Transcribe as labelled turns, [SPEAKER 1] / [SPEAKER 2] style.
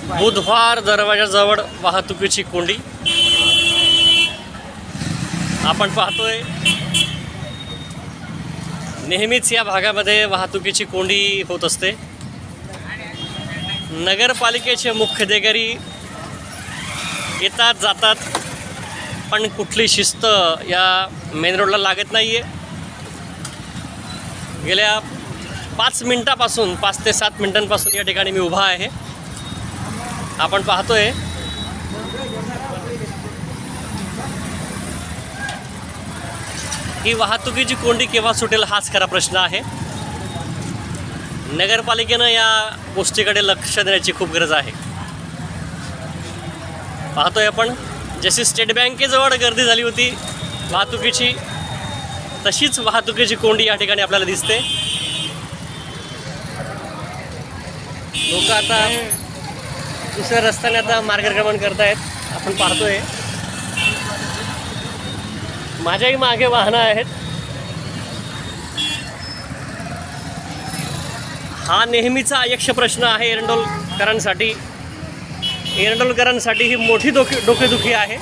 [SPEAKER 1] बुधवार दरवाजाजवळ वाहतुकीची कोंडी आपण पाहतोय। नेहमीच या भागामध्ये वाहतुकीची कोंडी होत असते। नगरपालिकेचे मुख्याधिकारी येतात जातात, पण कुठली शिस्त या मेन रोडला लागत नाही आहे। गेल्या 5 मिनिटापासून 5 ते 7 मिनिटांपासून या ठिकाणी मी उभा आहे। आपण पाहतोय ही वाहतुकीची कोंडी केव्हा सुटेल हाच खरा प्रश्न आहे। नगरपालिकेनं या गोष्टीकडे लक्ष देण्याची खूप गरज आहे। पाहतोय आपण जशी स्टेट बँकेजवळ गर्दी झाली होती वाहतुकीची, तशीच वाहतुकीची कोंडी या ठिकाणी आपल्याला दिसते। लोक आता दुसऱ्या रस्त्याने आता मार्गक्रमण करतायत। आपण पाहतोय माझ्याही मागे वाहनं आहेत। हा नेहमीचा यक्ष प्रश्न आहे एरंडोलकरांसाठी। एरंडोलकरांसाठी ही मोठी डोकेदुखी आहे।